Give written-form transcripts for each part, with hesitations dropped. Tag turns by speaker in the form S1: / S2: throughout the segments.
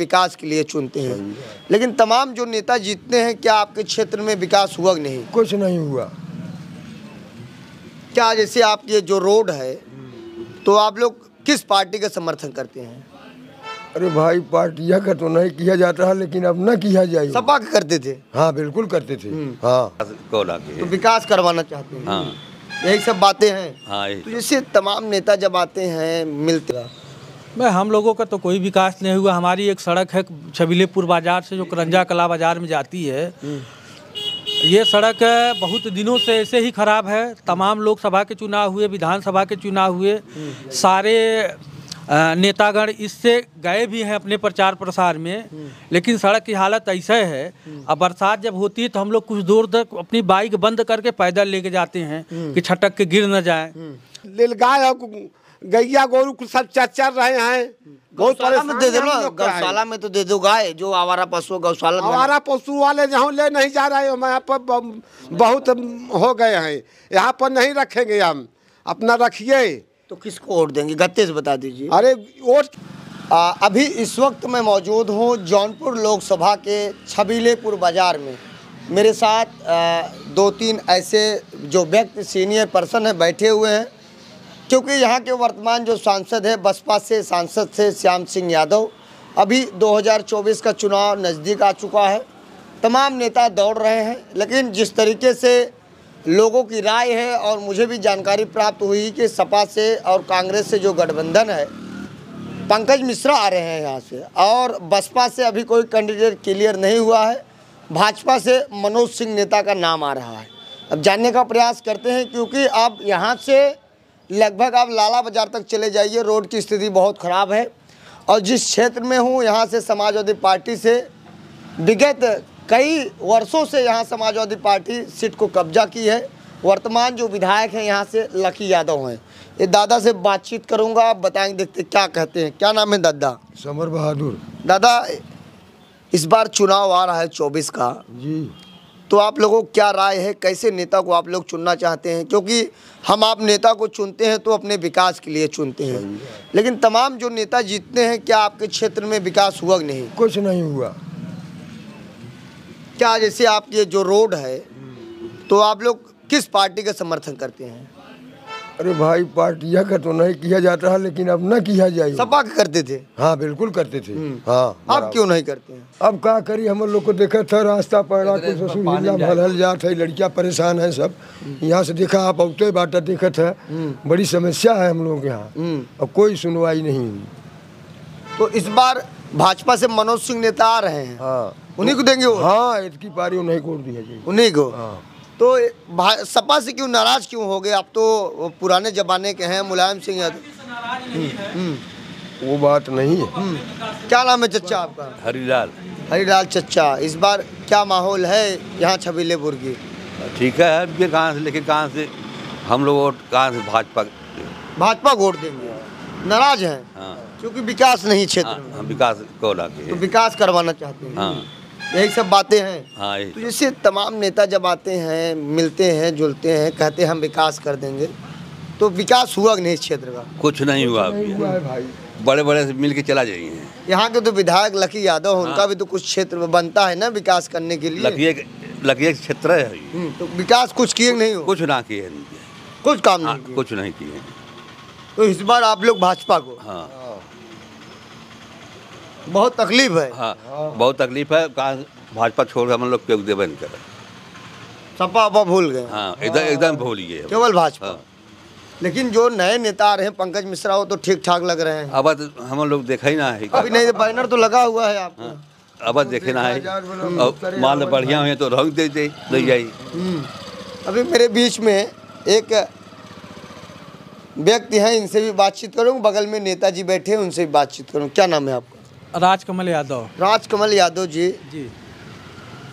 S1: विकास के लिए चुनते हैं, लेकिन तमाम जो नेता जीतते हैं, क्या आपके क्षेत्र में विकास हुआ कि नहीं?
S2: कुछ नहीं हुआ।
S1: क्या जैसे आपके जो रोड है, तो आप लोग किस पार्टी का समर्थन करते हैं?
S2: अरे भाई, पार्टियां का तो नहीं किया जाता है, लेकिन अब न किया जाए।
S1: सपा का करते थे?
S2: हाँ बिल्कुल करते थे। हाँ
S1: तो विकास करवाना चाहते हैं।
S3: हाँ।
S1: यही सब बातें हैं।
S3: हाँ,
S1: तो जैसे तमाम नेता जब आते हैं मिलते,
S4: मैं हम लोगों का तो कोई विकास नहीं हुआ। हमारी एक सड़क है छबीलेपुर बाजार से जो करंजा कला बाजार में जाती है, ये सड़क बहुत दिनों से ऐसे ही खराब है। तमाम लोकसभा के चुनाव हुए, विधानसभा के चुनाव हुए, सारे नेतागण इससे गए भी हैं अपने प्रचार प्रसार में, लेकिन सड़क की हालत ऐसा है। अब बरसात जब होती है तो हम लोग कुछ दूर तक अपनी बाइक बंद करके पैदल लेके जाते हैं कि छटक के गिर न जाए।
S5: नीलगाय और गैया गोरू सब चल रहे हैं।
S1: गौशाला में दे दो ना, गौशाला में तो दे दो गाय, जो आवारा पशु गौशाला में।
S5: आवारा पशु वाले जहाँ ले नहीं जा रहे हैं, यहाँ पर बहुत हो गए हैं, यहाँ पर नहीं रखेंगे हम, अपना रखिए।
S1: तो किसको वोट देंगे, गत्ते से बता दीजिए।
S5: अरे वोट
S1: अभी इस वक्त मैं मौजूद हूँ जौनपुर लोकसभा के छबीलेपुर बाजार में। मेरे साथ दो तीन ऐसे जो व्यक्ति सीनियर पर्सन है बैठे हुए हैं, क्योंकि यहाँ के वर्तमान जो सांसद है बसपा से सांसद थे श्याम सिंह यादव। अभी 2024 का चुनाव नज़दीक आ चुका है, तमाम नेता दौड़ रहे हैं, लेकिन जिस तरीके से लोगों की राय है और मुझे भी जानकारी प्राप्त हुई कि सपा से और कांग्रेस से जो गठबंधन है, पंकज मिश्रा आ रहे हैं यहाँ से, और बसपा से अभी कोई कैंडिडेट क्लियर नहीं हुआ है, भाजपा से मनोज सिंह नेता का नाम आ रहा है। अब जानने का प्रयास करते हैं, क्योंकि आप यहाँ से लगभग आप लाला बाजार तक चले जाइए, रोड की स्थिति बहुत ख़राब है। और जिस क्षेत्र में हूँ यहाँ से समाजवादी पार्टी से विगत कई वर्षों से यहाँ समाजवादी पार्टी सीट को कब्जा की है। वर्तमान जो विधायक हैं यहाँ से लकी यादव हैं। ये दादा से बातचीत करूँगा, आप बताएंगे, देखते क्या कहते हैं। क्या नाम है दादा?
S2: समर बहादुर।
S1: दादा, इस बार चुनाव आ रहा है 24 का
S2: जी,
S1: तो आप लोगों को क्या राय है, कैसे नेता को आप लोग चुनना चाहते हैं? क्योंकि हम आप नेता को चुनते हैं तो अपने विकास के लिए चुनते हैं, लेकिन तमाम जो नेता जीतते हैं, क्या आपके क्षेत्र में विकास हुआ कि नहीं?
S2: कुछ नहीं हुआ।
S1: क्या जैसे आपके जो रोड है, तो आप लोग किस पार्टी का समर्थन करते हैं?
S2: अरे भाई, पार्टियां का तो नहीं किया जाता है, लेकिन अब न किया जाए।
S1: सपा का करते थे?
S2: हाँ बिल्कुल करते थे। हाँ,
S1: आप क्यों नहीं करते हैं?
S2: अब क्या करी, हम लोग को देखा था रास्ता पड़ा कुछ सुविधा भरल जात है, लड़कियां परेशान है सब। यहाँ से देखा आप औते बाटा देखा था, बड़ी समस्या है हम लोग यहाँ, अब कोई सुनवाई नहीं हुई।
S1: तो इस बार भाजपा से मनोज सिंह नेता आ रहे हैं।
S2: हाँ,
S1: उन्हीं को देंगे?
S2: हाँ, इसकी पारी उन्हीं को दिया जाए।
S1: उन्हीं को?
S2: हाँ।
S1: तो सपा से क्यों नाराज क्यों हो गए? आप तो पुराने जमाने के हैं, मुलायम सिंह यादव।
S2: वो बात नहीं है।
S1: क्या नाम है चच्चा आपका?
S3: हरिलाल।
S1: हरिलाल चच्चा, इस बार क्या माहौल है यहाँ छबीलेपुर की?
S3: ठीक है, ये कहाँ से लेके कहाँ से हम लोग वोट कहाँ से
S1: भाजपा वोट देंगे? नाराज हैं?
S3: हाँ।
S1: क्योंकि विकास नहीं क्षेत्र में।
S3: हम विकास को लाके
S1: तो विकास करवाना चाहते हैं।
S3: हाँ,
S1: यही सब बातें हैं।
S3: हाँ,
S1: तो जैसे तमाम नेता जब आते हैं, मिलते हैं, जुलते हैं, कहते हैं हम विकास कर देंगे, तो विकास हुआ कि नहीं इस क्षेत्र का?
S3: कुछ नहीं हुआ अभी।
S2: भाई,
S3: बड़े बड़े से मिल के चला जाइए।
S1: यहाँ के तो विधायक लकी यादव, उनका भी तो कुछ क्षेत्र में बनता है ना विकास करने के लिए।
S3: लकिए क्षेत्र है,
S1: तो विकास कुछ किए नहीं हो?
S3: कुछ ना किए,
S1: कुछ काम नहीं किए?
S3: कुछ नहीं किए।
S1: तो इस बार आप लोग भाजपा को?
S3: हाँ,
S1: बहुत तकलीफ है।
S3: हाँ, बहुत तकलीफ है। कहाँ भाजपा छोड़ के हम लोग क्यों दे बन कर
S1: सपा अपा भूल गए?
S3: हाँ, एकदम भूल गए,
S1: केवल भाजपा।
S3: हाँ।
S1: लेकिन जो नए नेता आ रहे हैं, पंकज मिश्रा, वो तो ठीक ठाक लग रहे हैं।
S3: अब हम लोग देखा ही ना है।
S1: अभी नहीं, बैनर तो लगा हुआ है आपको।
S3: हाँ, अब देखे ना है, और माल बढ़िया हुए तो रंग दे जाइए।
S1: अभी मेरे बीच में एक व्यक्ति हैं, इनसे भी बातचीत करूँ। बगल में नेताजी बैठे हैं, उनसे भी बातचीत करूँ। क्या नाम है आपका?
S4: राजकमल यादव।
S1: राजकमल यादव जी,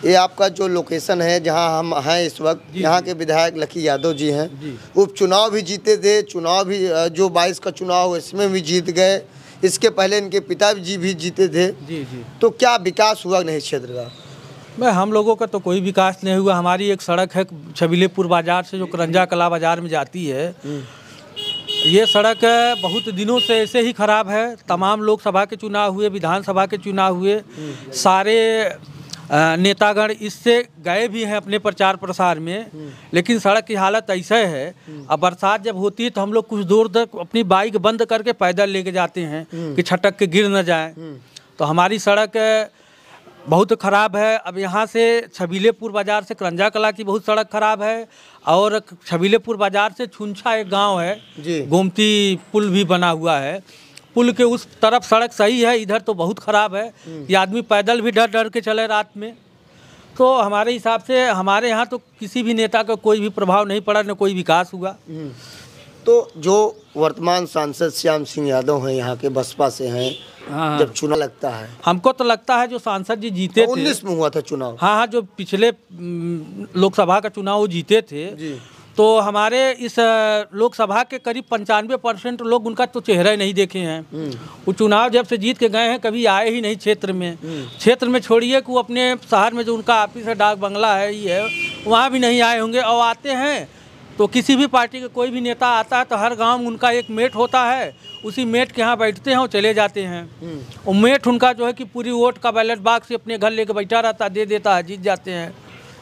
S1: ये आपका जो लोकेशन है जहां हम हैं इस वक्त, यहाँ के विधायक लकी यादव जी हैं। उपचुनाव भी जीते थे, चुनाव भी जो 22 का चुनाव इसमें भी जीत गए। इसके पहले इनके पिताजी भी जीते थे। तो क्या विकास हुआ नहीं क्षेत्र का?
S4: मैं हम लोगों का तो कोई विकास नहीं हुआ। हमारी एक सड़क है छबीलेपुर बाजार से जो करंजा कला बाजार में जाती है, ये सड़क बहुत दिनों से ऐसे ही खराब है। तमाम लोकसभा के चुनाव हुए, विधानसभा के चुनाव हुए, सारे नेतागण इससे गए भी हैं अपने प्रचार प्रसार में, लेकिन सड़क की हालत ऐसा है। अब बरसात जब होती है तो हम लोग कुछ दूर तक अपनी बाइक बंद करके पैदल लेके जाते हैं कि छटक के गिर न जाए। तो हमारी सड़क बहुत ख़राब है। अब यहाँ से छबीलेपुर बाज़ार से करंजा कला की बहुत सड़क ख़राब है, और छबीलेपुर बाज़ार से छुंछा एक गांव है, गोमती पुल भी बना हुआ है। पुल के उस तरफ सड़क सही है, इधर तो बहुत ख़राब है। ये आदमी पैदल भी डर डर के चले रात में। तो हमारे हिसाब से हमारे यहाँ तो किसी भी नेता का कोई भी प्रभाव नहीं पड़ा, न कोई विकास हुआ।
S1: तो जो वर्तमान सांसद श्याम सिंह यादव हैं, यहाँ के बसपा से हैं, जब चुनाव लगता है,
S4: हमको तो लगता है जो सांसद जी जीते थे
S1: 19 में हुआ था चुनाव।
S4: हाँ, जो पिछले लोकसभा का चुनाव वो जीते थे, तो हमारे इस लोकसभा के करीब 95% लोग उनका तो चेहरा ही नहीं देखे हैं। वो चुनाव जब से जीत के गए हैं कभी आए ही नहीं क्षेत्र में। क्षेत्र में छोड़िए कि वो अपने शहर में जो उनका ऑफिस है, डाक बंगला है, ये है, वहाँ भी नहीं आए होंगे। और आते हैं तो किसी भी पार्टी का कोई भी नेता आता है तो हर गांव में उनका एक मेट होता है, उसी मेट के यहाँ बैठते हैं और चले जाते हैं। और मेट उनका जो है कि पूरी वोट का बैलेट बॉक्स से अपने घर लेके बैठा रहता है, दे देता है, जीत जाते हैं।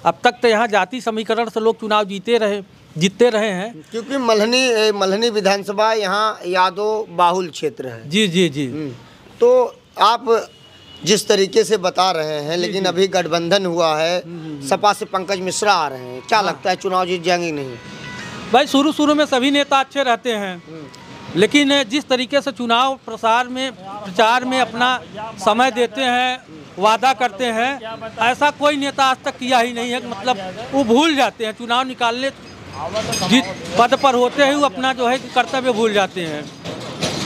S4: अब तक तो यहाँ जाति समीकरण से लोग चुनाव जीतते रहे हैं,
S1: क्योंकि मल्हनी विधानसभा यहाँ यादव बाहुल क्षेत्र है।
S4: जी जी जी।
S1: तो आप जिस तरीके से बता रहे हैं, लेकिन अभी गठबंधन हुआ है, सपा से पंकज मिश्रा आ रहे हैं, क्या लगता है चुनाव जीत जाएंगे नहीं?
S4: भाई शुरू में सभी नेता अच्छे रहते हैं, लेकिन जिस तरीके से चुनाव प्रचार में अपना समय देते हैं, वादा करते हैं, ऐसा कोई नेता आज तक किया ही नहीं है। मतलब वो भूल जाते हैं, चुनाव निकालने जिस पद पर होते हैं वो अपना जो है कर्तव्य भूल जाते हैं,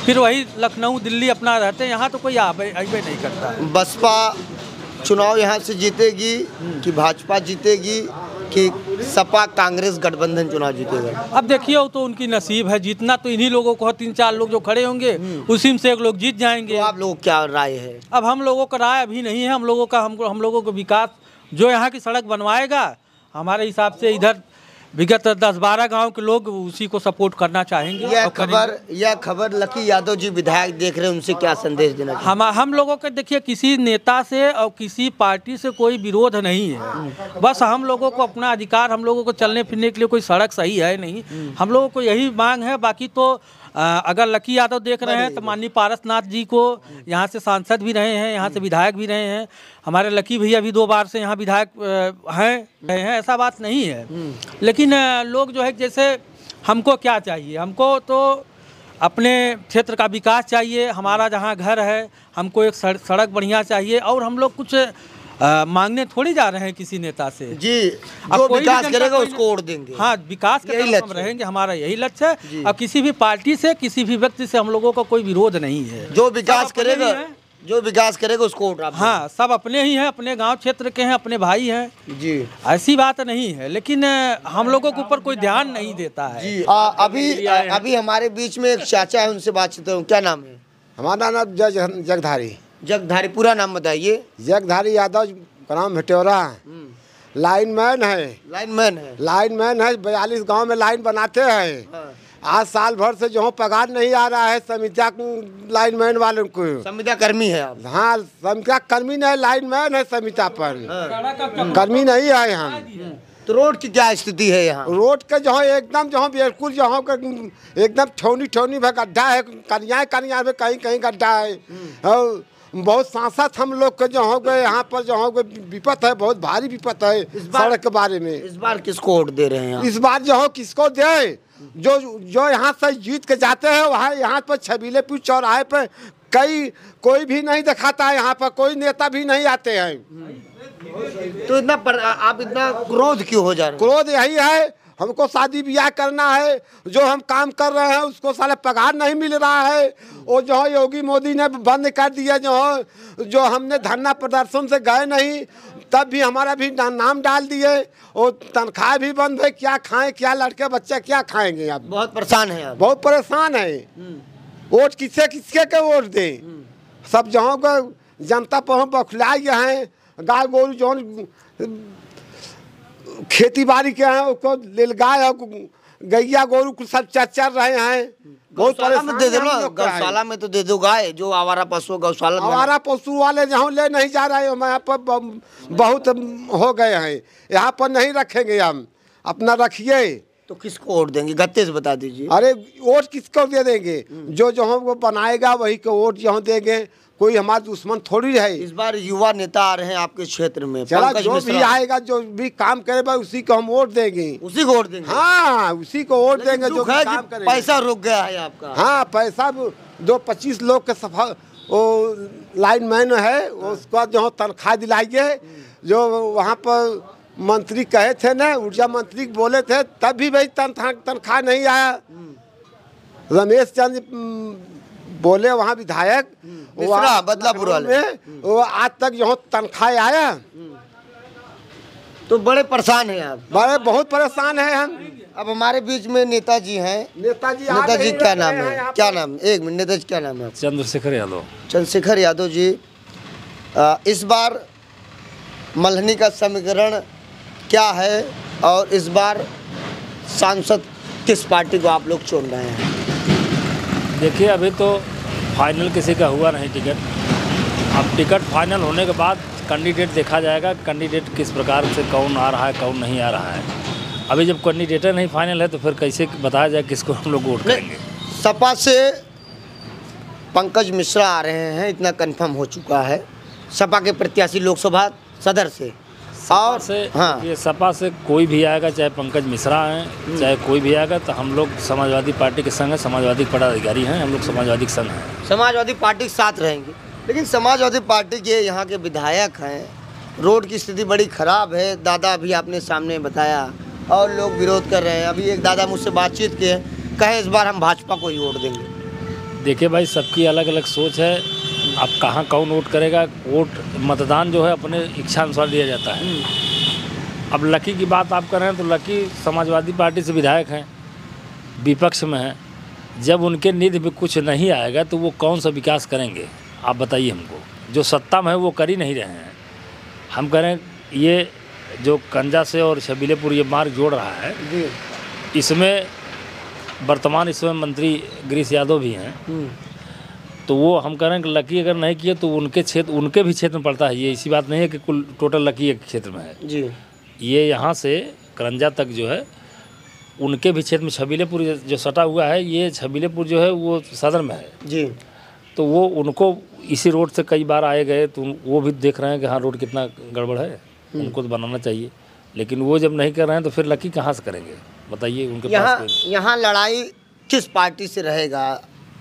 S4: फिर वही लखनऊ दिल्ली अपना रहते हैं। यहाँ तो कोई आवे नहीं करता है।
S1: बसपा चुनाव यहाँ से जीतेगी कि भाजपा जीतेगी कि सपा कांग्रेस गठबंधन चुनाव जीतेगा?
S4: अब देखिए वो तो उनकी नसीब है, जीतना तो इन्हीं लोगों को है। 3-4 लोग जो खड़े होंगे उसी में से एक लोग जीत जाएंगे।
S1: तो आप लोगों को क्या राय है?
S4: अब हम लोगों का राय अभी नहीं है। हम लोगों को विकास जो यहाँ की सड़क बनवाएगा, हमारे हिसाब से इधर विगत 10-12 गांव के लोग उसी को सपोर्ट करना चाहेंगे।
S1: यह खबर लकी यादव जी विधायक देख रहे हैं, उनसे क्या संदेश देना चाहिए?
S4: हम लोगों के देखिए किसी नेता से और किसी पार्टी से कोई विरोध नहीं है। बस हम लोगों को अपना अधिकार, हम लोगों को चलने फिरने के लिए कोई सड़क सही है नहीं, हम लोगों को यही मांग है। बाकी तो अगर लकी यादव देख रहे हैं तो माननीय पारसनाथ जी को यहाँ से सांसद भी रहे हैं, यहाँ से विधायक भी रहे हैं। हमारे लकी भैया भी 2 बार से यहाँ विधायक हैं, ऐसा बात नहीं है। लेकिन लोग जो है, जैसे हमको क्या चाहिए, हमको तो अपने क्षेत्र का विकास चाहिए। हमारा जहाँ घर है, हमको एक सड़क बढ़िया चाहिए, और हम लोग कुछ मांगने थोड़ी जा रहे हैं किसी नेता से।
S1: जी, जो विकास करेगा उसको वोट देंगे।
S4: हाँ, विकास के लिए हम रहेंगे, हमारा यही लक्ष्य है। और किसी भी पार्टी से, किसी भी व्यक्ति से हम लोगों का कोई विरोध नहीं है।
S1: जो विकास करेगा उसको वोट आप।
S4: हाँ, सब अपने ही हैं, अपने गांव क्षेत्र के हैं, अपने भाई हैं
S1: जी,
S4: ऐसी बात नहीं है। लेकिन हम लोगों के ऊपर कोई ध्यान नहीं देता है
S1: जी। अभी हमारे बीच में एक चाचा है, उनसे बातचीत करूँ। क्या नाम है?
S5: हमारा नाम जगधारी।
S1: जगधारी, पूरा नाम बताइए।
S5: जगधारी यादव का नाम भटेरा है। लाइनमैन है। 42 गांव में लाइन बनाते हैं। आज साल भर से जो पगार नहीं आ रहा है समितिया लाइनमैन वालों को।
S1: समितिया कर्मी है आप?
S5: हाँ, समितिया कर्मी नहीं, लाइनमैन है समितिया पर, कर्मी नहीं है हम।
S1: तो रोड की क्या स्थिति है यहाँ?
S5: रोड के जो एकदम बिल्कुल एकदम ठौनी भर गड्ढा है, कनिया में कहीं गड्ढा है। और बहुत सांसद हम लोग के जो हो गए यहाँ पर जो हो गए, विपत है, बहुत भारी विपत है सड़क के बारे में।
S1: इस बार किसको वोट दे रहे हैं?
S5: इस बार जो हो किसको दे, जो यहाँ से जीत के जाते हैं वहाँ यहाँ पर छबीलेपुर चौराहे पर कोई भी नहीं दिखाता है। यहाँ पर कोई नेता भी नहीं आते हैं।
S1: तो आप इतना क्रोध क्यों हो जा रहे हैं?
S5: क्रोध यही है, हमको शादी ब्याह करना है, जो हम काम कर रहे हैं उसको साले पगार नहीं मिल रहा है। और जो है योगी मोदी ने बंद कर दिया, जो हमने धरना प्रदर्शन से गए नहीं, तब भी हमारा भी नाम डाल दिए, और तनख्वाह भी बंद है। क्या खाएं, क्या लड़के बच्चे क्या खाएंगे? आप
S1: बहुत परेशान हैं आप?
S5: बहुत परेशान है। वोट किसके के वोट दें? सब जहाँ का जनता पर बखलाए हैं। गाय गोरू जो खेती बाड़ी के हैं उसको नीलगाय गैया गोरू कुछ सब चर रहे हैं। बहुत
S1: गौशाला में दे दो ना,
S5: हम लोग का है।
S1: गौशाला में तो दे दो गाय, जो आवारा पशु गौशाला में।
S5: हमारा पशु वाले जहाँ ले नहीं जा रहे हैं, यहाँ पर बहुत हो गए हैं, यहाँ पर नहीं रखेंगे हम, अपना रखिए।
S1: तो किसको वोट देंगे, गत्ते से बता दीजिए।
S5: अरे वोट किसको दे देंगे, जो हमको बनाएगा वही को वोट यहाँ देंगे, कोई हमारा दुश्मन थोड़ी है।
S1: इस बार युवा नेता आ रहे हैं आपके क्षेत्र में,
S5: चला
S1: पंकज
S5: जो
S1: मिश्रा।
S5: भी आएगा, जो भी काम करेगा उसी को हम वोट देंगे।
S1: उसी को वोट देंगे।
S5: हाँ, उसी को वोट देंगे जो
S1: दुख है
S5: काम
S1: कि
S5: करेगा।
S1: पैसा रुक गया है आपका।
S5: हाँ, पैसा जो 25 लोग के सफा वो लाइनमैन है, उसका जो तनख्वाह दिलाइए। जो वहाँ पर मंत्री कहे थे ना, ऊर्जा मंत्री बोले थे, तब भी भाई तनख्वाह नहीं आया। रमेश चंद्र बोले वहाँ विधायक
S1: मिश्रा बदलापुर वाले,
S5: वो आज तक यहाँ तनख्वाह आया।
S1: तो बड़े परेशान हैं आप।
S5: बड़े बहुत परेशान है हम।
S1: अब हमारे बीच में नेताजी हैं।
S5: नेताजी
S1: क्या नाम है, क्या नाम, एक मिनट, नेताजी क्या नाम है?
S6: चंद्रशेखर यादव।
S1: चंद्रशेखर यादव जी, इस बार मल्हनी का समीकरण क्या है और इस बार सांसद किस पार्टी को आप लोग चुन रहे हैं?
S6: देखिए, अभी तो फाइनल किसी का हुआ नहीं टिकट। अब टिकट फाइनल होने के बाद कैंडिडेट देखा जाएगा, कैंडिडेट किस प्रकार से कौन आ रहा है कौन नहीं आ रहा है। अभी जब कैंडिडेट नहीं फाइनल है तो फिर कैसे बताया जाए किसको हम लोग वोट करेंगे।
S1: सपा से पंकज मिश्रा आ रहे हैं, इतना कंफर्म हो चुका है। सपा के प्रत्याशी लोकसभा सदर से, और
S6: से
S1: हाँ,
S6: ये सपा से कोई भी आएगा, चाहे पंकज मिश्रा हैं चाहे कोई भी आएगा, तो हम लोग समाजवादी पार्टी के संग हैं, समाजवादी पदाधिकारी हैं, हम लोग समाजवादी संघ हैं।
S1: समाजवादी पार्टी के साथ रहेंगे। लेकिन समाजवादी पार्टी के यहाँ के विधायक हैं, रोड की स्थिति बड़ी खराब है, दादा अभी आपने सामने बताया, और लोग विरोध कर रहे हैं। अभी एक दादा मुझसे बातचीत किए, कहे इस बार हम भाजपा को ही वोट देंगे।
S6: देखिए भाई, सबकी अलग अलग सोच है। अब कहाँ कौन वोट करेगा, वोट मतदान जो है अपने इच्छा अनुसार दिया जाता है। अब लकी की बात आप कर रहे हैं तो लकी समाजवादी पार्टी से विधायक हैं, विपक्ष में हैं। जब उनके निधि में कुछ नहीं आएगा तो वो कौन सा विकास करेंगे, आप बताइए हमको। जो सत्ता में है वो कर ही नहीं रहे हैं। हम कह रहे हैं ये जो कंजा से और छबीलेपुर ये मार्ग जोड़ रहा है, इसमें वर्तमान इसमें मंत्री गिरीश यादव भी हैं। तो वो हम कह रहे हैं कि लकी अगर नहीं किए तो उनके क्षेत्र, उनके भी क्षेत्र में पड़ता है। ये इसी बात नहीं है कि कुल टोटल लकी एक क्षेत्र में है
S1: जी।
S6: ये यहाँ से करंजा तक जो है उनके भी क्षेत्र में। छबीलेपुर जो सटा हुआ है, ये छबीलेपुर जो है वो सदर में है
S1: जी।
S6: तो वो उनको इसी रोड से कई बार आए गए, तो वो भी देख रहे हैं कि हाँ रोड कितना गड़बड़ है, उनको तो बनाना चाहिए। लेकिन वो जब नहीं कर रहे हैं तो फिर लकी कहाँ से करेंगे, बताइए। उनके पास
S1: यहाँ लड़ाई किस पार्टी से रहेगा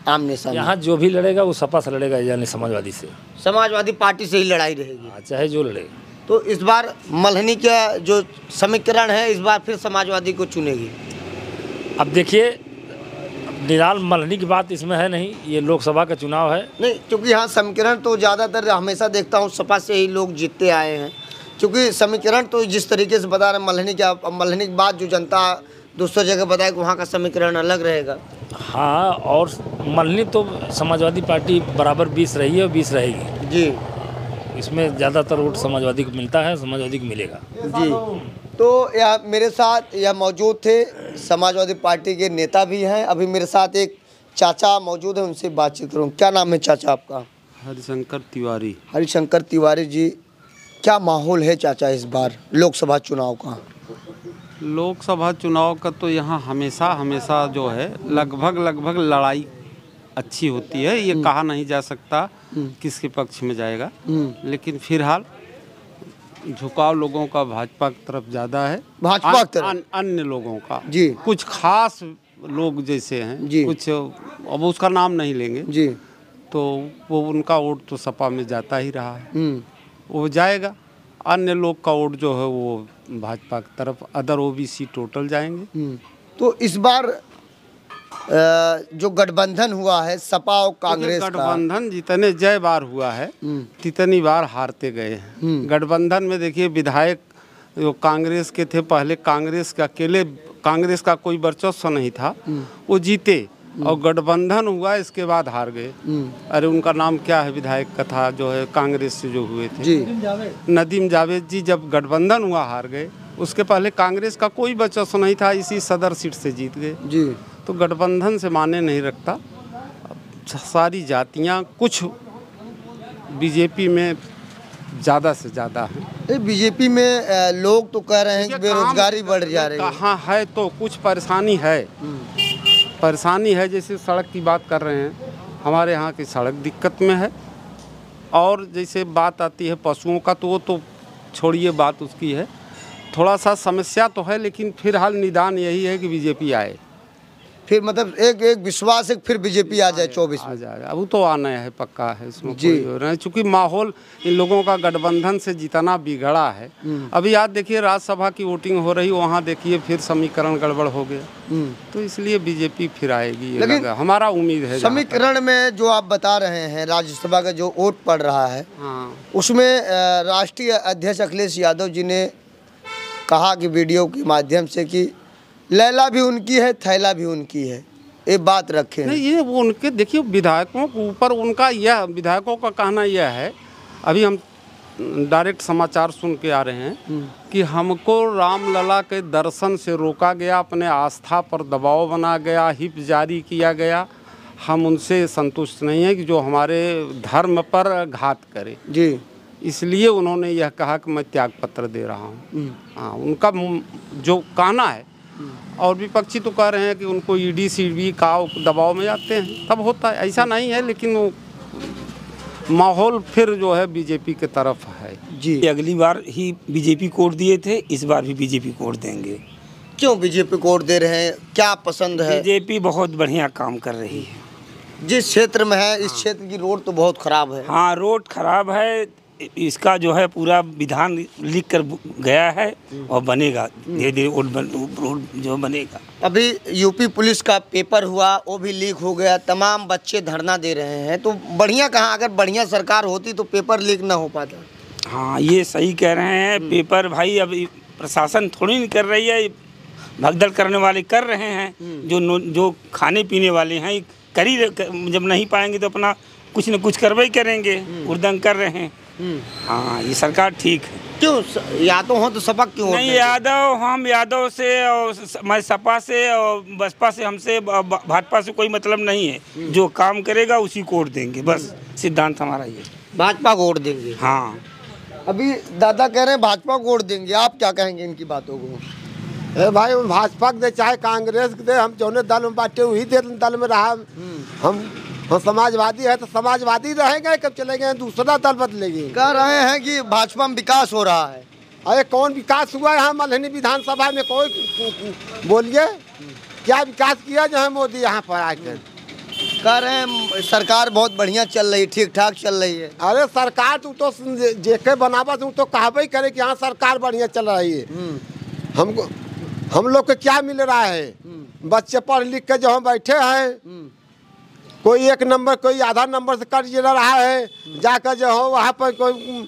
S1: आमने सामने?
S6: यहाँ जो भी लड़ेगा वो सपा से लड़ेगा, यानी समाजवादी से।
S1: समाजवादी पार्टी से ही लड़ाई रहेगी,
S6: चाहे जो लड़े।
S1: तो इस बार मल्हनी का जो समीकरण है, इस बार फिर समाजवादी को चुनेगी।
S6: अब देखिए, निराल मल्हनी की बात इसमें है नहीं, ये लोकसभा का चुनाव है।
S1: नहीं, क्योंकि यहाँ समीकरण तो ज़्यादातर हमेशा देखता हूँ सपा से ही लोग जीतते आए हैं। क्योंकि समीकरण तो जिस तरीके से बता रहे हैं मल्हनी के बाद जो जनता दूसरी जगह बताए कि वहाँ का समीकरण अलग रहेगा।
S6: हाँ, और मल्हनी तो समाजवादी पार्टी बराबर 20 रही है और 20 रहेगी
S1: जी।
S6: इसमें ज़्यादातर वोट समाजवादी को मिलता है, समाजवादी को मिलेगा
S1: जी। तो यह मेरे साथ यह मौजूद थे, समाजवादी पार्टी के नेता भी हैं। अभी मेरे साथ एक चाचा मौजूद हैं, उनसे बातचीत करूँ। क्या नाम है चाचा आपका?
S7: हरिशंकर तिवारी।
S1: हरिशंकर तिवारी जी, क्या माहौल है चाचा इस बार लोकसभा चुनाव का?
S7: लोकसभा चुनाव का तो यहाँ हमेशा जो है लगभग लड़ाई अच्छी होती है। ये कहा नहीं जा सकता किसके पक्ष में जाएगा, लेकिन फिलहाल झुकाव लोगों का भाजपा की तरफ ज़्यादा है।
S1: भाजपा की तरफ?
S7: अन्य लोगों का
S1: जी।
S7: कुछ खास लोग जैसे हैं
S1: जी,
S7: कुछ, अब उसका नाम नहीं लेंगे
S1: जी,
S7: तो वो उनका वोट तो सपा में जाता ही रहा है, वो जाएगा। अन्य लोग का वोट जो है वो भाजपा की तरफ, अदर ओबीसी टोटल जाएंगे।
S1: तो इस बार जो गठबंधन हुआ है सपा और कांग्रेस का,
S7: गठबंधन जितने जय बार हुआ है तितनी बार हारते गए हैं। गठबंधन में देखिए, विधायक जो कांग्रेस के थे पहले, कांग्रेस के अकेले, कांग्रेस का कोई वर्चस्व नहीं था, वो जीते, और गठबंधन हुआ इसके बाद हार गए। अरे उनका नाम क्या है विधायक का था जो है कांग्रेस से जो हुए थे,
S1: जी,
S7: नदीम जावेद जी। जब गठबंधन हुआ हार गए, उसके पहले कांग्रेस का कोई वर्चस्व नहीं था, इसी सदर सीट से जीत गए
S1: जी।
S7: तो गठबंधन से माने नहीं रखता। सारी जातियां कुछ बीजेपी में ज़्यादा से ज़्यादा हैं।
S1: बीजेपी में लोग तो कह रहे हैं कि बेरोजगारी बढ़ जा रही है।
S7: कहाँ है तो कुछ परेशानी है, परेशानी है। जैसे सड़क की बात कर रहे हैं, हमारे यहाँ की सड़क दिक्कत में है। और जैसे बात आती है पशुओं का तो वो तो छोड़िए, बात उसकी है। थोड़ा सा समस्या तो है, लेकिन फिलहाल निदान यही है कि बीजेपी आए।
S1: फिर मतलब एक विश्वास है फिर बीजेपी आ जाए 24
S7: आ
S1: में।
S7: जाए, अब तो आना है, पक्का है, इसमें कोई हो रहा है। चूँकि माहौल इन लोगों का गठबंधन से जितना बिगड़ा है। अभी आज देखिए राज्यसभा की वोटिंग हो रही, वहाँ देखिए फिर समीकरण गड़बड़ हो गया। तो इसलिए बीजेपी फिर आएगी, ये लगा, हमारा उम्मीद है।
S1: समीकरण में जो आप बता रहे हैं राज्यसभा का जो वोट पड़ रहा है,
S7: हाँ,
S1: उसमें राष्ट्रीय अध्यक्ष अखिलेश यादव जी ने कहा कि वीडियो के माध्यम से कि लैला भी उनकी है, थैला भी उनकी है, ये बात रखें।
S7: नहीं, ये वो उनके देखिए विधायकों के ऊपर उनका यह विधायकों का कहना यह है। अभी हम डायरेक्ट समाचार सुन के आ रहे हैं कि हमको रामलला के दर्शन से रोका गया, अपने आस्था पर दबाव बना गया, हिप जारी किया गया। हम उनसे संतुष्ट नहीं हैं कि जो हमारे धर्म पर घात करे
S1: जी।
S7: इसलिए उन्होंने यह कहा कि मैं त्याग पत्र दे रहा हूँ। हाँ, उनका जो कहना है। और विपक्षी तो कह रहे हैं कि उनको ईडी सीडी का दबाव में आते हैं, तब होता है। ऐसा नहीं है, लेकिन वो माहौल फिर जो है बीजेपी के तरफ है।
S1: जी,
S8: अगली बार ही बीजेपी को वोट दिए थे, इस बार भी बीजेपी को वोट देंगे।
S1: क्यों बीजेपी को वोट दे रहे हैं, क्या पसंद है?
S8: बीजेपी बहुत बढ़िया काम कर रही है।
S1: जिस क्षेत्र में है, इस क्षेत्र की रोड तो बहुत खराब है।
S8: हाँ, रोड खराब है। इसका जो है पूरा विधान लिख कर गया है और बनेगा धीरे धीरे रोड जो बनेगा।
S1: अभी यूपी पुलिस का पेपर हुआ, वो भी लीक हो गया, तमाम बच्चे धरना दे रहे हैं। तो बढ़िया कहाँ, अगर बढ़िया सरकार होती तो पेपर लीक ना हो पाता।
S8: हाँ, ये सही कह रहे हैं। पेपर भाई अब प्रशासन थोड़ी नहीं कर रही है, भगदड़ करने वाले कर रहे हैं। जो खाने पीने वाले हैं जब नहीं पाएंगे तो अपना कुछ न कुछ कार्रवाई करेंगे, उर्दंग कर रहे हैं। हाँ, ये सरकार ठीक है।
S1: क्यों यादव हो तो सपा क्यों?
S8: नहीं, हम यादव से और मैं सपा से और बसपा से, हमसे भाजपा से कोई मतलब नहीं है। जो काम करेगा उसी को वोट देंगे, बस सिद्धांत हमारा ये।
S1: भाजपा को वोट देंगे?
S8: हाँ।
S1: अभी दादा कह रहे हैं भाजपा को वोट देंगे, आप क्या कहेंगे इनकी बातों को?
S5: भाई भाजपा दे चाहे कांग्रेस दे, हम जौने दल में बांटे वही दल में रहा। हम समाजवादी है तो समाजवादी रहेंगे, कब चलेंगे दूसरा दल बदलेंगे।
S1: कह रहे हैं कि भाजपा में विकास हो रहा है।
S5: अरे कौन विकास हुआ है? यहाँ मल्हनी विधानसभा में कोई बोलिए क्या विकास किया जो है मोदी यहाँ पर आकर?
S1: कह रहे हैं सरकार बहुत बढ़िया चल रही है, ठीक ठाक चल रही है।
S5: अरे सरकार तो जेके बनावा तो कहबे करे कि हाँ सरकार बढ़िया चल रही है। हम लोग को क्या मिल रहा है? बच्चे पढ़ लिख के जो हम बैठे हैं, कोई एक नंबर कोई आधा नंबर से कट जा रहा है, जाकर जो हो वहाँ पर कोई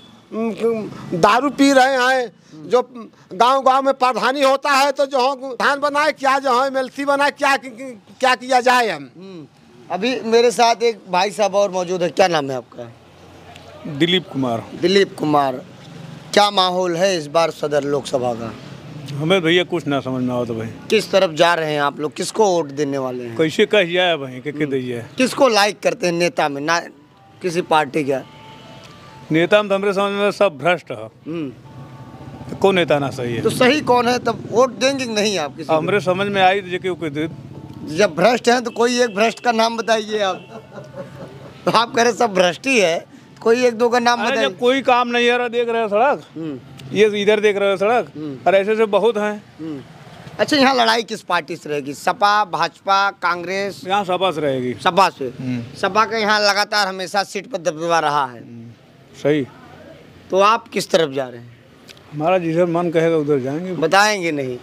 S5: दारू पी रहे हैं। जो गांव में प्रधानी होता है तो जो हो धान बनाए क्या, जो हो एमएलसी बनाए क्या किया जाए। हम
S1: अभी मेरे साथ एक भाई साहब और मौजूद है, क्या नाम है आपका?
S9: दिलीप कुमार।
S1: दिलीप कुमार, क्या माहौल है इस बार सदर लोकसभा का?
S9: हमें भैया कुछ ना समझ में आओ तो भाई।
S1: किस तरफ जा रहे हैं आप लोग, किसको वोट देने वाले हैं?
S9: कैसे कह जाए भाई के दीजिए?
S1: किसको लाइक करते हैं नेता में, ना किसी पार्टी का?
S9: नेता में तो हमारे समझ में सब भ्रष्ट है। तो कौन नेता ना सही है?
S1: तो सही कौन है तब वोट देंगे कि नहीं आप? किसी
S9: हमारे समझ में आई
S1: जब भ्रष्ट है तो कोई एक भ्रष्ट का नाम बताइए आप। तो आप कह रहे सब भ्रष्ट ही है, कोई एक दो का नाम बताइए।
S9: कोई काम नहीं है, देख रहे हो सड़क, ये इधर देख रहे हो सड़क, और ऐसे बहुत हैं।
S1: अच्छा, यहाँ लड़ाई किस पार्टी से रहेगी? सपा, भाजपा, कांग्रेस?
S9: यहाँ सपा से रहेगी।
S1: सपा से? सपा का यहाँ लगातार हमेशा सीट पर दबदबा रहा है।
S9: सही।
S1: तो आप किस तरफ जा रहे हैं?
S9: हमारा जिधर मन कहेगा उधर जाएंगे।
S1: बताएंगे नहीं।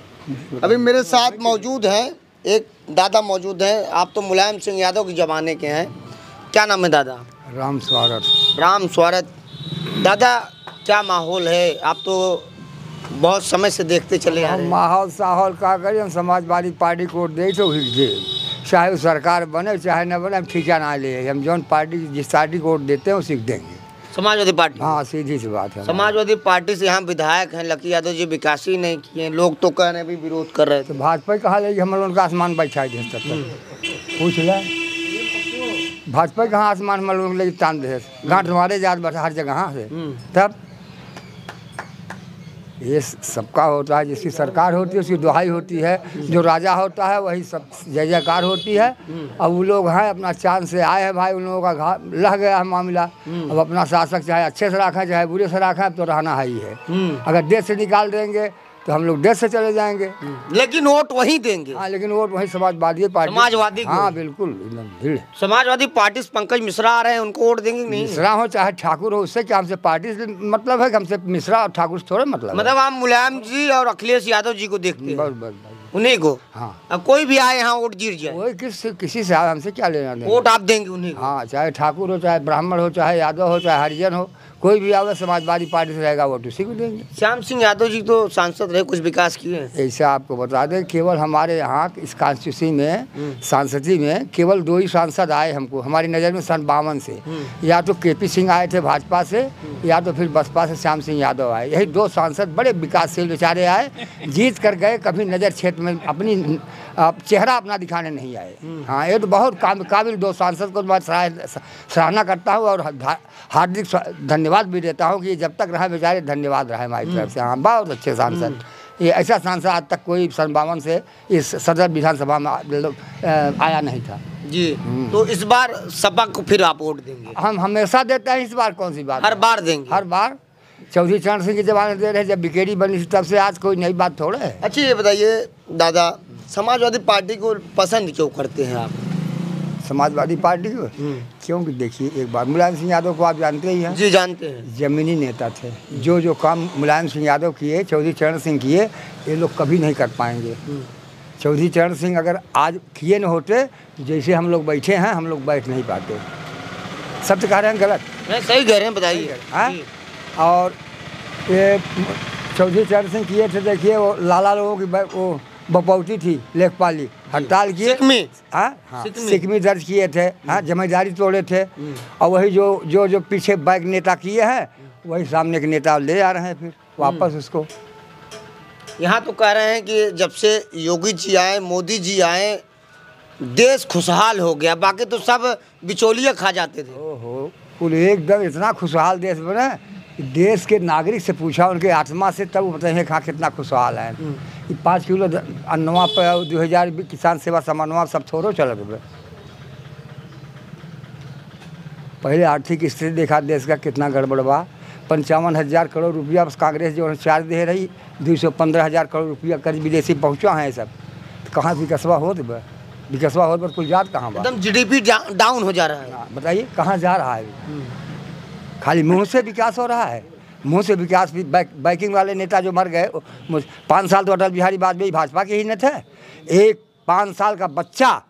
S1: अभी मेरे साथ मौजूद हैं, एक दादा मौजूद हैं। आप तो मुलायम सिंह यादव के ज़माने के हैं। क्या नाम है दादा?
S2: राम स्वागत।
S1: राम स्वागत। दादा क्या माहौल है? आप तो बहुत समय से देखते चले आ रहे हैं।
S10: माहौल साहौल का करिए, हम समाजवादी पार्टी को वोट दे तो ही दे, चाहे वो सरकार बने चाहे न बने, हम ठिका ना ले। हम जौन पार्टी जिस पार्टी को वोट देते हैं उसी को देंगे।
S1: समाजवादी पार्टी?
S10: हाँ, सीधी सी बात है।
S1: समाजवादी पार्टी से यहाँ विधायक हैं लकी यादव जी, विकास ही नहीं किए, लोग तो कह रहे हैं भी विरोध कर रहे थे।
S10: तो भाजपा कहा ले हम लोगों का आसमान बैठा दे तब तक पूछ ले, भाजपा कहाँ आसमान हम लोग लेके तान दे, गांठ मारे जात बैठा हर जगह से। तब ये सबका होता है, जिसकी सरकार होती है उसकी दुहाई होती है, जो राजा होता है वही सब जय जयकार होती है। अब वो लोग हैं अपना चांद से आए हैं भाई, उन लोगों का घा लह गया है मामला। अब अपना शासक चाहे अच्छे से रखें चाहे बुरे से रखें, अब तो रहना है ही है। अगर देश से निकाल देंगे तो हम लोग देश से चले जाएंगे,
S1: लेकिन वोट वहीं देंगे।
S10: हाँ, लेकिन वोट वही समाजवादी पार्टी,
S1: समाजवादी को।
S10: हाँ बिल्कुल, एकदम भीड़।
S1: समाजवादी पार्टी से पंकज मिश्रा आ रहे हैं, उनको वोट देंगे नहीं?
S10: मिश्रा हो चाहे ठाकुर हो, उससे क्या हमसे पार्टी से मतलब है कि हमसे मिश्रा और ठाकुर से थोड़े मतलब
S1: मतलब आप मुलायम जी और अखिलेश यादव जी को देखते हैं?
S10: बस बस बस
S1: उन्हीं को।
S10: हाँ,
S1: अब कोई भी आए यहाँ वोट जीत जाए,
S10: वही किसी से आए, हमसे क्या लेना देना।
S1: वोट आप देंगे उन्हीं को?
S10: हाँ, चाहे ठाकुर हो चाहे ब्राह्मण हो चाहे यादव हो चाहे हरिजन हो, कोई भी आवे समाजवादी पार्टी से रहेगा वोट उसी को देंगे।
S1: श्याम सिंह यादव जी तो सांसद रहे, कुछ विकास किए हैं?
S10: ऐसा आपको बता दें, केवल हमारे यहाँ इस कॉन्स्टिट्यूंसी में सांसदी में केवल 2 ही सांसद आए हमको, हमारी नज़र में सन 52 से। या तो KP सिंह आए थे भाजपा से, या तो फिर बसपा से श्याम सिंह यादव आए। यही 2 सांसद बड़े विकासशील बेचारे आए, जीत कर गए, कभी नज़र क्षेत्र में अपनी चेहरा अपना दिखाने नहीं आए। हाँ, ये तो बहुत काबिल 2 सांसद को मैं सराहना करता हूँ और हार्दिक धन्यवाद भी देता हूँ कि जब तक रहा बेचारे, धन्यवाद रहा हमारी तरफ से। हाँ, बहुत अच्छे सांसद। ये ऐसा सांसद आज तक कोई सन 52 से इस सदर विधानसभा में आया नहीं था
S1: जी। तो इस बार सपा को फिर आप वोट देंगे?
S10: हम हमेशा देते हैं, इस बार कौन सी बात?
S1: हर बार देंगे?
S10: हर बार। चौधरी चरण सिंह के जमाने दे रहे, जब बीकेडी बनी थी तब से, आज कोई नई बात थोड़ा है।
S1: अच्छा ये बताइए दादा, समाजवादी पार्टी को पसंद क्यों करते हैं आप?
S10: समाजवादी पार्टी को क्योंकि देखिए, एक बार मुलायम सिंह यादव को आप जानते ही हैं।
S1: जी जानते हैं।
S10: जमीनी नेता थे, जो काम मुलायम सिंह यादव किए, चौधरी चरण सिंह किए, ये लोग कभी नहीं कर पाएंगे। चौधरी चरण सिंह अगर आज किए न होते, जैसे हम लोग बैठे हैं, हम लोग बैठ नहीं पाते। सब तो कह रहे हैं गलत?
S1: नहीं, सही कह रहे हैं, बताइए।
S10: हाँ, और ये चौधरी चरण सिंह किए थे, देखिए वो लाला लोगों की वो बपौती थी, लेखपाली हड़ताल किए, सिकमी दर्ज किए थे, हाँ, जमींदारी तोड़े थे। और वही जो पीछे बैक नेता किए हैं, वही सामने के नेता ले आ रहे हैं फिर वापस उसको।
S1: यहाँ तो कह रहे हैं कि जब से योगी जी आए, मोदी जी आए, देश खुशहाल हो गया, बाकी तो सब बिचौलिया खा जाते थे।
S10: ओहो, कुल एकदम इतना खुशहाल देश बना, देश के नागरिक से पूछा, उनके आत्मा से, तब बताइए कहाँ कितना खुशहाल है। 5 किलो अन्नवा पर 2000 किसान सेवा समानवा सब थोड़ो चल रहे। पहले आर्थिक स्थिति देखा देश का कितना गड़बड़ बा। 55,000 करोड़ रुपया कांग्रेस जो चार्ज दे रही, 215,000 करोड़ रुपया कर्ज विदेशी पहुँचा है सब। तो कहाँ विकसवा हो तो विकसवा हो पर कोई याद कहाँ बा?
S1: एकदम GDP डाउन हो जा रहा है।
S10: बताइए कहाँ जा रहा है? खाली मुंह से विकास हो रहा है, मुंह से विकास भी। बाइकिंग वाले नेता जो मर गए, 5 साल तो अटल बिहारी वाजपेयी भाजपा के ही न थे। एक 5 साल का बच्चा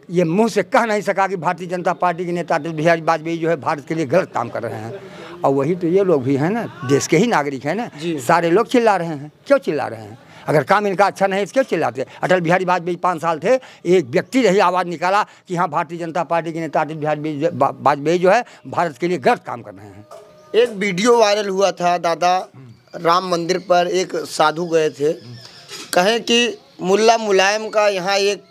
S10: ये मुंह से कह नहीं सका कि भारतीय जनता पार्टी के नेता अटल बिहारी वाजपेयी जो है भारत के लिए गलत काम कर रहे हैं। और वही तो ये लोग भी हैं ना, देश के ही नागरिक हैं ना। सारे लोग चिल्ला रहे हैं, क्यों चिल्ला रहे हैं? अगर काम इनका अच्छा नहीं है तो क्यों चिल्लाते? अटल बिहारी वाजपेयी 5 साल थे, एक व्यक्ति रही आवाज़ निकाला कि हाँ, भारतीय जनता पार्टी के नेता अटल बिहारी वाजपेयी जो है भारत के लिए गलत काम कर रहे हैं।
S1: एक वीडियो वायरल हुआ था दादा, राम मंदिर पर एक साधु गए थे, कहें कि मुल्ला मुलायम का यहाँ एक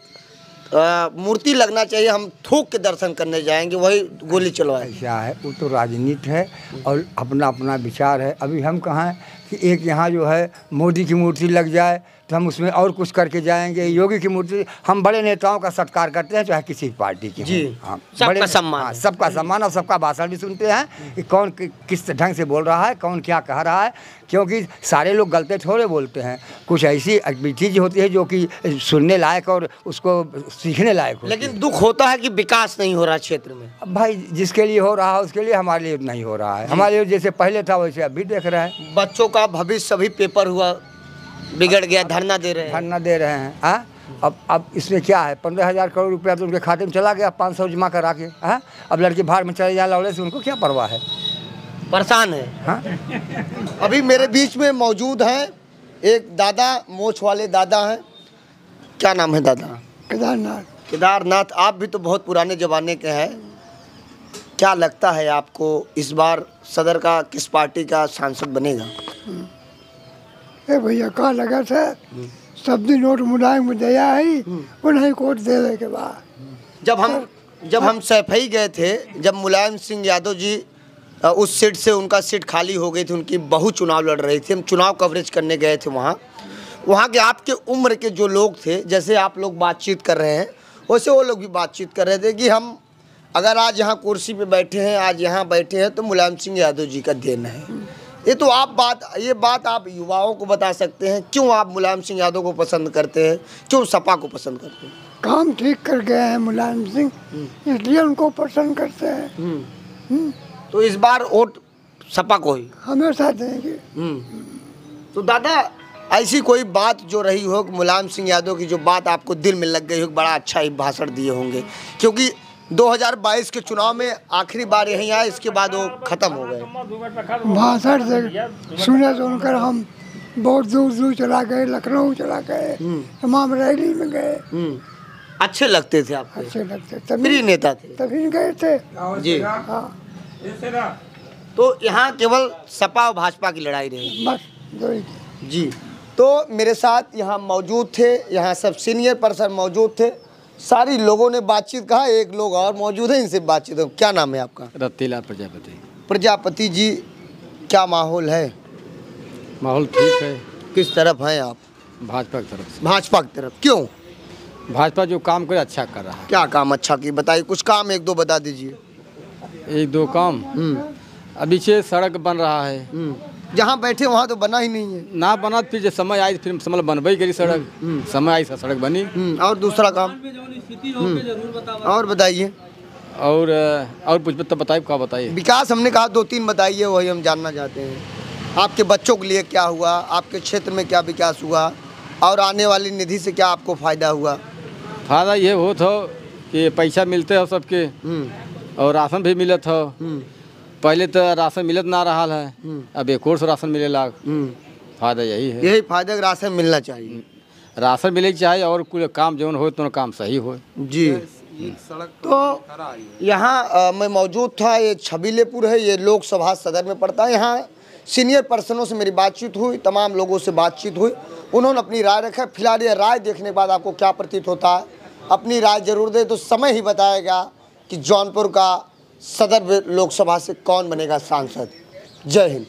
S1: मूर्ति लगना चाहिए, हम थूक के दर्शन करने जाएंगे, वही गोली चलवाए।
S10: ऐसा है, वो तो राजनीति है और अपना अपना विचार है। अभी हम कहाँ हैं कि एक यहाँ जो है मोदी की मूर्ति लग जाए तो हम उसमें और कुछ करके जाएंगे। योगी की मूर्ति, हम बड़े नेताओं का सत्कार करते हैं, चाहे किसी पार्टी की।
S1: जी,
S10: हाँ,
S1: सबका सम्मान।
S10: हाँ, सबका सम्मान और सबका भाषण भी सुनते हैं कि कौन किस ढंग से बोल रहा है, कौन क्या कह रहा है। क्योंकि सारे लोग गलते थोड़े बोलते हैं, कुछ ऐसी चीज़ होती है जो कि सुनने लायक और उसको सीखने लायक होती है।
S1: लेकिन दुख होता है कि विकास नहीं हो रहा क्षेत्र में।
S10: अब भाई जिसके लिए हो रहा है उसके लिए, हमारे लिए नहीं हो रहा है। हमारे लिए जैसे पहले था वैसे अभी देख रहे हैं।
S1: बच्चों का भविष्य अभी पेपर हुआ, बिगड़ गया, धरना दे रहे
S10: हैं। हाँ, अब इसमें क्या है, 15,000 करोड़ रुपया तो उनके खाते में चला गया, 500 जमा करा के। हाँ, अब लड़के बाहर में चले जाए लौड़े से, उनको क्या परवाह है?
S1: परेशान है।
S10: हाँ,
S1: अभी मेरे बीच में मौजूद हैं एक दादा, मोछ वाले दादा हैं। क्या नाम है दादा?
S2: केदारनाथ।
S1: केदारनाथ, आप भी तो बहुत पुराने जमाने के हैं। क्या लगता है आपको इस बार सदर का किस पार्टी का सांसद बनेगा?
S11: ए भैया का लगा था सब दिन वोट मुलायम में दिया है उन्हें वोट देने के बाद
S1: जब हम सैफई गए थे, जब मुलायम सिंह यादव जी उस सीट से उनका सीट खाली हो गई थी, उनकी बहू चुनाव लड़ रही थी, हम चुनाव कवरेज करने गए थे वहाँ के आपके उम्र के जो लोग थे, जैसे आप लोग बातचीत कर रहे हैं वैसे वो लोग भी बातचीत कर रहे थे कि हम अगर आज यहाँ कुर्सी पे बैठे हैं, आज यहाँ बैठे हैं तो मुलायम सिंह यादव जी का देन है। ये बात आप युवाओं को बता सकते हैं, क्यों आप मुलायम सिंह यादव को पसंद करते हैं, क्यों सपा को पसंद करते हैं?
S11: काम ठीक कर गए हैं मुलायम सिंह, इसलिए उनको पसंद करते हैं।
S1: तो इस बार वोट सपा को ही
S11: हमेशा देंगे।
S1: तो दादा ऐसी कोई बात जो रही हो मुलायम सिंह यादव की, जो बात आपको दिल में लग गई हो, बड़ा अच्छा ही भाषण दिए होंगे, क्योंकि 2022 के चुनाव में आखिरी बार यहीं आए, इसके बाद वो खत्म हो गए।
S11: भाषण से सुने सुनकर हम बहुत दूर दूर चला गए, लखनऊ चला गए, तमाम रैली में गए।
S1: अच्छे लगते थे आपको?
S11: अच्छे लगते,
S1: तभी नेता थे,
S11: तभी गए थे
S1: जी।
S11: हाँ।
S1: तो यहाँ केवल सपा और भाजपा की लड़ाई रही
S11: बस दो ही
S1: जी। तो मेरे साथ यहाँ मौजूद थे, यहाँ सब सीनियर पर्सन मौजूद थे, सारी लोगों ने बातचीत कहा, एक लोग और मौजूद है, इनसे बातचीत हो। क्या नाम है आपका?
S12: रत्तीलाल प्रजापति।
S1: प्रजापति जी, क्या माहौल है?
S12: माहौल ठीक है।
S1: किस तरफ हैं आप?
S12: भाजपा की तरफ से।
S1: भाजपा की तरफ, क्यों?
S12: भाजपा जो काम करे अच्छा कर रहा है।
S1: क्या काम अच्छा की बताइए, कुछ काम एक दो बता दीजिए।
S12: एक दो काम अभी से सड़क बन रहा है,
S1: जहाँ बैठे वहाँ तो बना ही नहीं है।
S12: ना बना फिर जब समय आई फिर समय बनवाई करी सड़क, समय आई सड़क बनी।
S1: और दूसरा काम और बताइए।
S12: और कुछ तो बताइए, क्या बताइए?
S1: विकास हमने कहा 2-3 बताइए, वही हम जानना चाहते हैं। आपके बच्चों के लिए क्या हुआ, आपके क्षेत्र में क्या विकास हुआ, और आने वाली निधि से क्या आपको फायदा हुआ?
S12: फायदा ये हो था कि पैसा मिलते हो सबके, और राशन भी मिलत हो। पहले तो राशन मिलत ना रहा है, अब एक और से राशन मिले लाग। फायदा यही है,
S1: यही फायदा, राशन मिलना चाहिए,
S12: राशन मिले चाहिए, और कुछ काम जो हो तो काम सही हो
S1: जी। तो यहाँ मैं मौजूद था, ये छबीलेपुर है, ये लोकसभा सदर में पड़ता है। यहाँ सीनियर पर्सनों से मेरी बातचीत हुई, तमाम लोगों से बातचीत हुई, उन्होंने अपनी राय रखा। फिलहाल ये राय देखने के बाद आपको क्या प्रतीत होता है, अपनी राय जरूर दे, तो समय ही बताएगा कि जौनपुर का सदर लोकसभा से कौन बनेगा सांसद। जय हिंद।